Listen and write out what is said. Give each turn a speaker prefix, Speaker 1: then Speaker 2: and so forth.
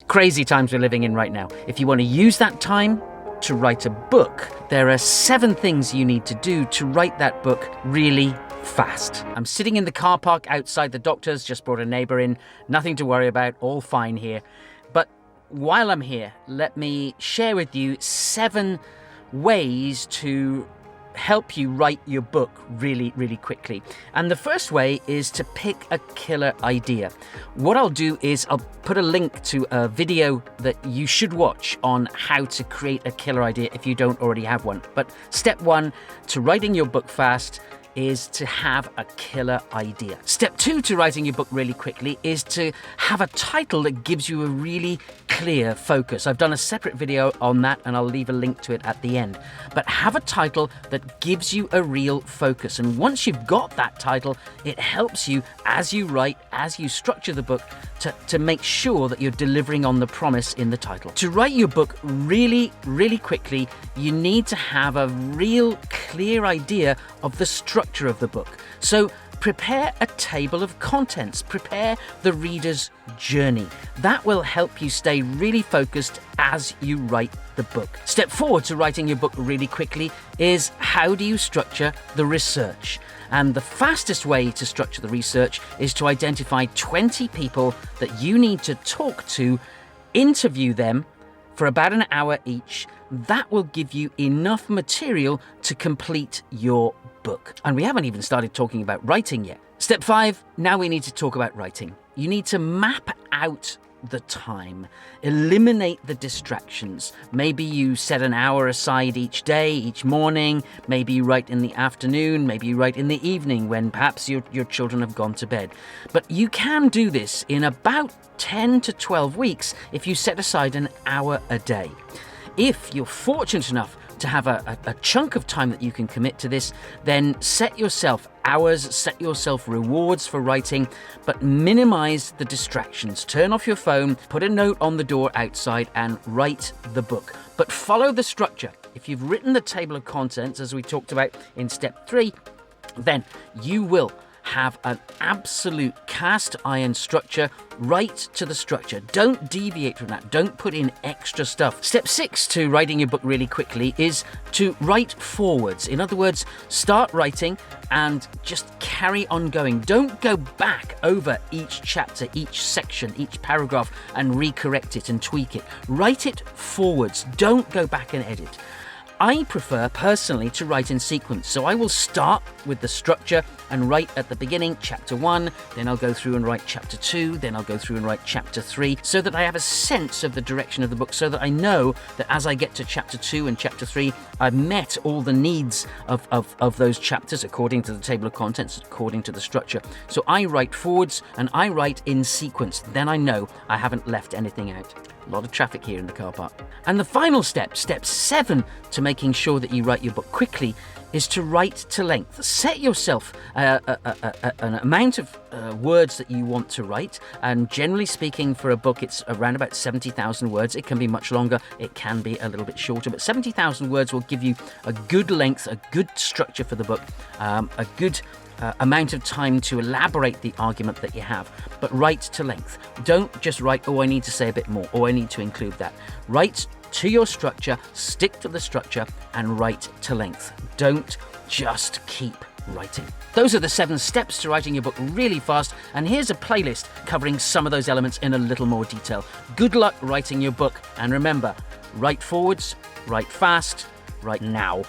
Speaker 1: Crazy times we're living in right now. If you want to use that time to write a book, there are 7 things you need to do to write that book really fast. I'm sitting in the car park outside the doctor's, just brought a neighbor in, nothing to worry about, all fine here. But while I'm here, let me share with you 7 ways to help you write your book really quickly. And the first way is to pick a killer idea. What I'll do is I'll put a link to a video that you should watch on how to create a killer idea if you don't already have one. But step 1 to writing your book fast is to have a killer idea. Step 2 to writing your book really quickly is to have a title that gives you a really clear focus. I've done a separate video on that and I'll leave a link to it at the end. But have a title that gives you a real focus. And once you've got that title, it helps you as you write, as you structure the book, to make sure that you're delivering on the promise in the title. To write your book really quickly, you need to have a real clear idea of the structure of the book. So prepare a table of contents, prepare the reader's journey. That will help you stay really focused as you write the book. Step 4 to writing your book really quickly is how do you structure the research? And the fastest way to structure the research is to identify 20 people that you need to talk to, interview them for about an hour each. That will give you enough material to complete your book. And we haven't even started talking about writing yet. Step 5, now we need to talk about writing. You need to map out the time, eliminate the distractions. Maybe you set an hour aside each day, each morning. Maybe you write in the afternoon, maybe you write in the evening when perhaps your children have gone to bed. But you can do this in about 10 to 12 weeks if you set aside an hour a day. If you're fortunate enough to have a chunk of time that you can commit to this, then set yourself hours, set yourself rewards for writing, but minimize the distractions. Turn off your phone, put a note on the door outside and write the book. But follow the structure. If you've written the table of contents, as we talked about in step 3, then you will have an absolute cast iron structure, right to the structure. Don't deviate from that. Don't put in extra stuff. Step 6 to writing your book really quickly is to write forwards. In other words, start writing and just carry on going. Don't go back over each chapter, each section, each paragraph and recorrect it and tweak it. Write it forwards. Don't go back and edit. I prefer personally to write in sequence, so I will start with the structure and write at the beginning chapter 1, then I'll go through and write chapter 2, then I'll go through and write chapter 3, so that I have a sense of the direction of the book, so that I know that as I get to chapter 2 and chapter 3, I've met all the needs of those chapters according to the table of contents, according to the structure. So I write forwards and I write in sequence, then I know I haven't left anything out. A lot of traffic here in the car park. And the final step, step 7, to making sure that you write your book quickly is to write to length. Set yourself an amount of words that you want to write. And generally speaking, for a book, it's around about 70,000 words. It can be much longer. It can be a little bit shorter. But 70,000 words will give you a good length, a good structure for the book, a good amount of time to elaborate the argument that you have, but write to length. Don't just write, oh, I need to say a bit more, or I need to include that. Write to your structure, stick to the structure, and write to length. Don't just keep writing. Those are the 7 steps to writing your book really fast, and here's a playlist covering some of those elements in a little more detail. Good luck writing your book, and remember, write forwards, write fast, write now.